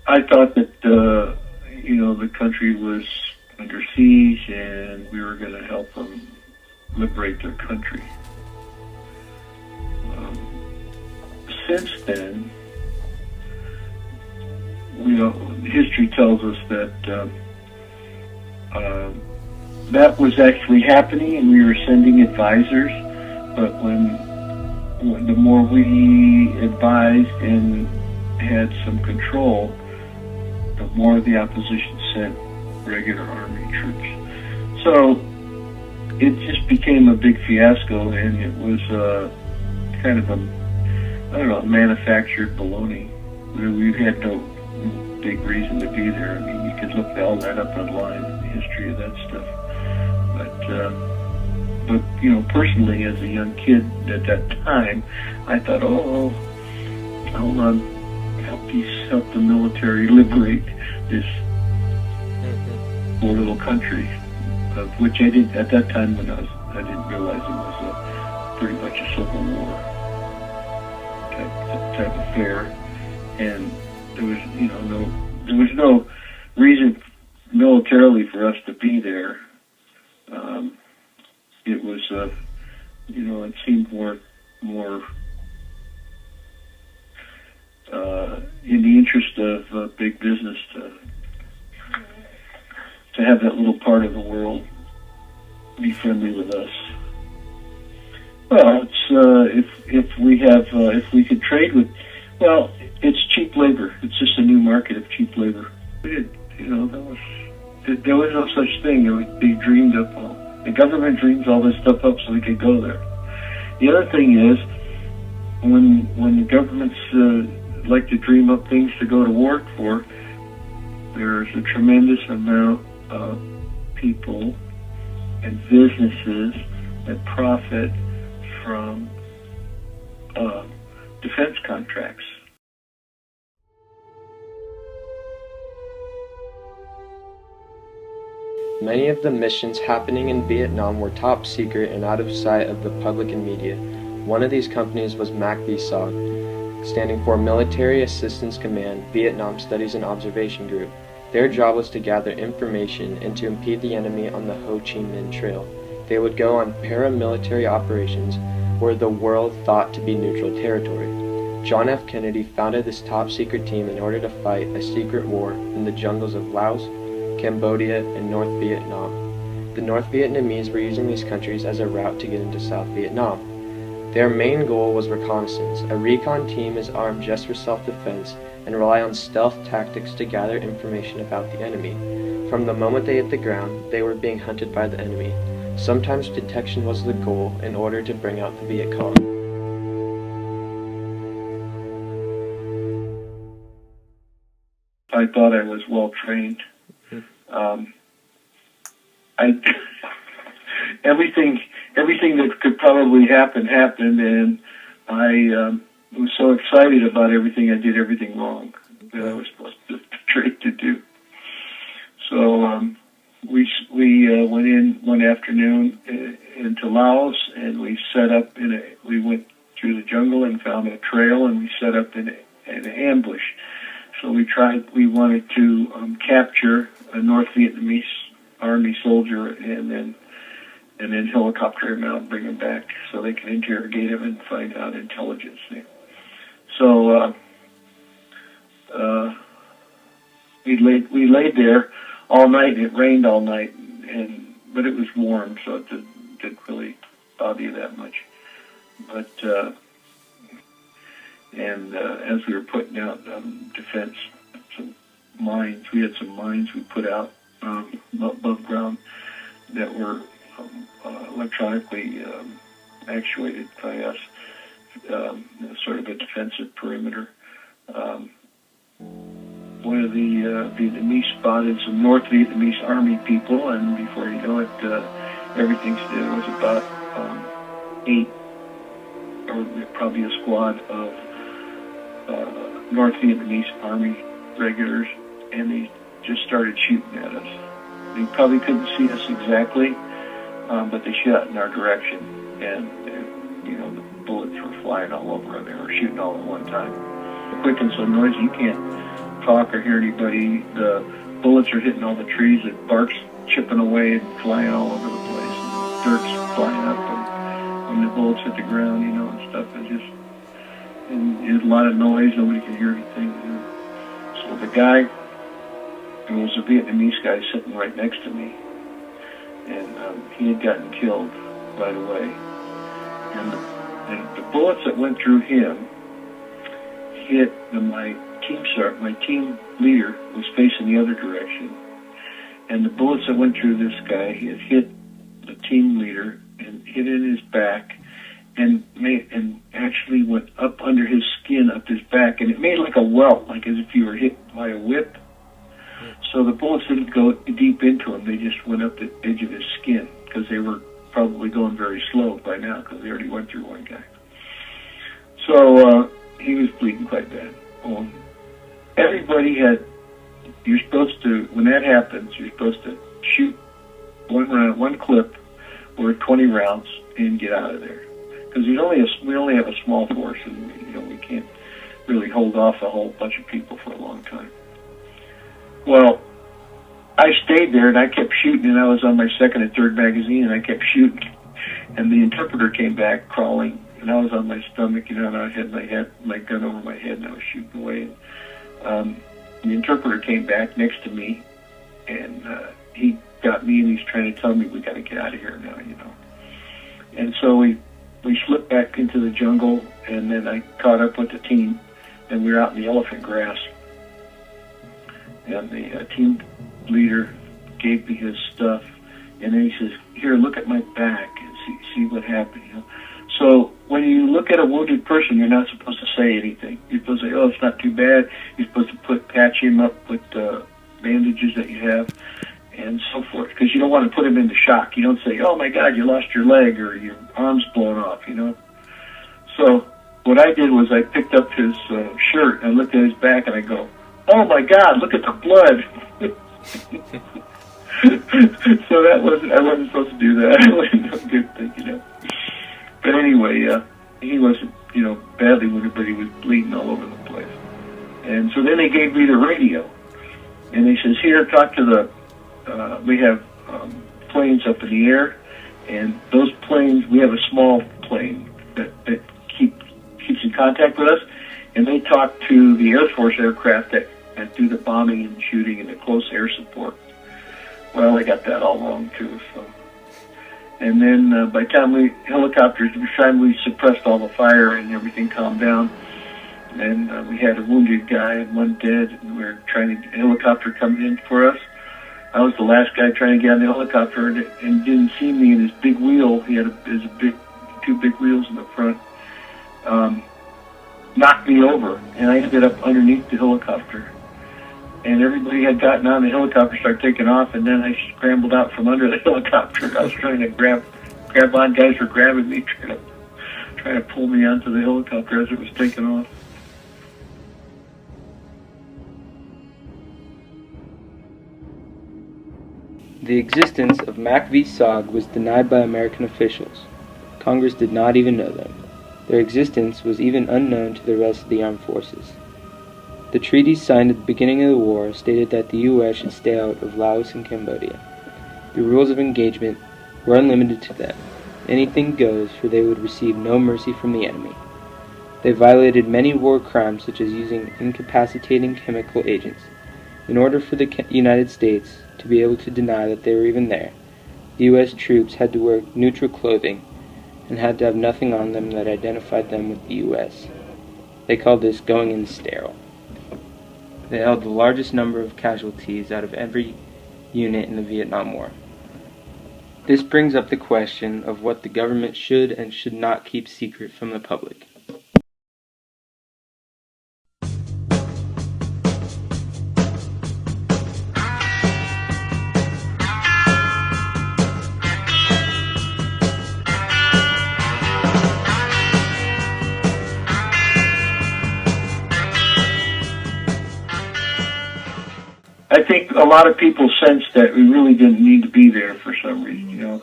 I thought that the country was under siege, and we were going to help them liberate their country. Since then, history tells us that that was actually happening, and we were sending advisors. But when the more we advised and had some control, the more the opposition sent regular army troops. So it just became a big fiasco, and it was kind of manufactured baloney. We had no big reason to be there. I mean, you could look all that up online, the history of that stuff. But personally, as a young kid at that time, I thought, I'll help the military liberate this poor little country, of which I did at that time when I didn't realize it was pretty much a civil war type affair, and there was no reason militarily for us to be there. It was it seemed more in the interest of big business to have that little part of the world be friendly with us. Well, it's if we could trade with, it's cheap labor. It's just a new market of cheap labor. There was no such thing. They dreamed up the government dreams all this stuff up so we could go there. The other thing is, when the governments like to dream up things to go to war for, there's a tremendous amount of people and businesses that profit from defense contracts. Many of the missions happening in Vietnam were top secret and out of sight of the public and media. One of these companies was MACV-SOG, standing for Military Assistance Command, Vietnam Studies and Observation Group. Their job was to gather information and to impede the enemy on the Ho Chi Minh Trail. They would go on paramilitary operations where the world thought to be neutral territory. John F. Kennedy founded this top secret team in order to fight a secret war in the jungles of Laos, Cambodia, and North Vietnam. The North Vietnamese were using these countries as a route to get into South Vietnam. Their main goal was reconnaissance. A recon team is armed just for self-defense and rely on stealth tactics to gather information about the enemy. From the moment they hit the ground, they were being hunted by the enemy. Sometimes detection was the goal in order to bring out the Viet Cong. I thought I was well trained. Everything that could probably happen happened, and I was so excited about everything. I did everything wrong that I was supposed to trained to do. So we went in one afternoon into Laos, and we set up we went through the jungle and found a trail, and we set up in an ambush. So we wanted to capture a North Vietnamese army soldier and then helicopter him out and bring him back so they can interrogate him and find out intelligence. So we laid there all night. It rained all night, but it was warm, so it didn't really bother you that much. But as we were putting out defense, some mines, we had some mines we put out above ground that were electronically actuated by us, sort of a defensive perimeter. One of the Vietnamese spotted some North Vietnamese army people, and before you know it, there was about 8, or probably a squad of North Vietnamese army regulars, and they just started shooting at us. They probably couldn't see us exactly, but they shot in our direction, and the bullets were flying all over, and they were shooting all at one time. They're quick and so noisy, you talk or hear anybody. The bullets are hitting all the trees. The bark's chipping away and flying all over the place. And dirt's flying up when the bullets hit the ground, and stuff. And a lot of noise. Nobody can hear anything. So the guy, it was a Vietnamese guy sitting right next to me, and he had gotten killed right away. And the bullets that went through him hit my team leader was facing the other direction, and the bullets that went through this guy, he had hit the team leader and hit in his back, and actually went up under his skin, up his back, and it made like a welt, like as if you were hit by a whip. So the bullets didn't go deep into him; they just went up the edge of his skin, because they were probably going very slow by now, because they already went through one guy. So he was bleeding quite bad. Everybody you're supposed to, when that happens, you're supposed to shoot one clip or 20 rounds and get out of there. Because we only have a small force, and we can't really hold off a whole bunch of people for a long time. Well, I stayed there and I kept shooting, and I was on my second and third magazine, and I kept shooting. And the interpreter came back crawling, and I was on my stomach, and I had my gun over my head, and I was shooting away. And, the interpreter came back next to me, and he got me, and he's trying to tell me we got to get out of here now, And so we slipped back into the jungle, and then I caught up with the team, and we were out in the elephant grass. And the team leader gave me his stuff, and then he says, "Here, look at my back and see what happened." So when you look at a wounded person, you're not supposed to say anything. You're supposed to say, "Oh, it's not too bad." You're supposed to patch him up with bandages that you have, and so forth, because you don't want to put him into shock. You don't say, "Oh my God, you lost your leg," or "Your arm's blown off," So what I did was I picked up his shirt and looked at his back, and I go, "Oh my God, look at the blood." So I wasn't supposed to do that. It wasn't a good thing, But anyway, he wasn't, badly wounded, but he was bleeding all over the place. And so then they gave me the radio, and they says, "Here, talk to we have planes up in the air, and those planes, we have a small plane that keeps in contact with us, and they talk to the Air Force aircraft that do the bombing and shooting and the close air support." Well, I got that all wrong too. So, and then by the time we suppressed all the fire and everything calmed down, and we had a wounded guy and one dead, and we were trying to helicopter coming in for us. I was the last guy trying to get on the helicopter, and didn't see me in his big wheel. He had two big wheels in the front. Knocked me over, and I ended up underneath the helicopter. And everybody had gotten on the helicopter, started taking off, and then I scrambled out from under the helicopter. I was trying to grab on. Guys were grabbing me, trying to pull me onto the helicopter as it was taking off. The existence of MACV-SOG was denied by American officials. Congress did not even know them. Their existence was even unknown to the rest of the armed forces. The treaties signed at the beginning of the war stated that the U.S. should stay out of Laos and Cambodia. The rules of engagement were unlimited to them. Anything goes, for they would receive no mercy from the enemy. They violated many war crimes, such as using incapacitating chemical agents. In order for the United States to be able to deny that they were even there, the U.S. troops had to wear neutral clothing and had to have nothing on them that identified them with the U.S. They called this going in sterile. They held the largest number of casualties out of every unit in the Vietnam War. This brings up the question of what the government should and should not keep secret from the public. I think a lot of people sensed that we really didn't need to be there for some reason,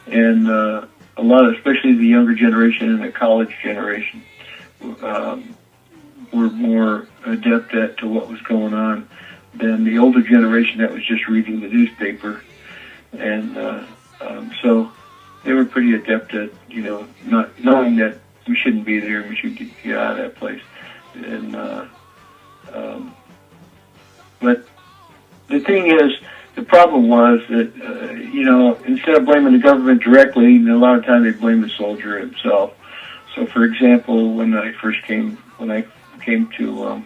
and a lot of, especially the younger generation and the college generation, were more adept to what was going on than the older generation that was just reading the newspaper. And so they were pretty adept at, not knowing that we shouldn't be there and we should get out of that place. And but the thing is, the problem was that, instead of blaming the government directly, a lot of times they blame the soldier himself. So, for example, when I came to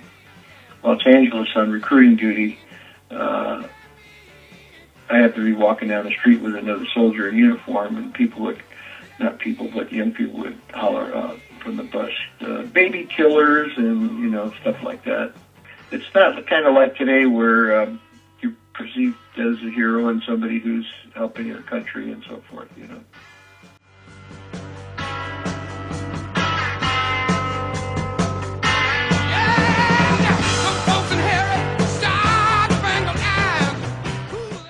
Los Angeles on recruiting duty, I happened to be walking down the street with another soldier in uniform, and young people would holler out from the bus, baby killers, and, stuff like that. It's not kind of like today where you're perceived as a hero and somebody who's helping your country and so forth,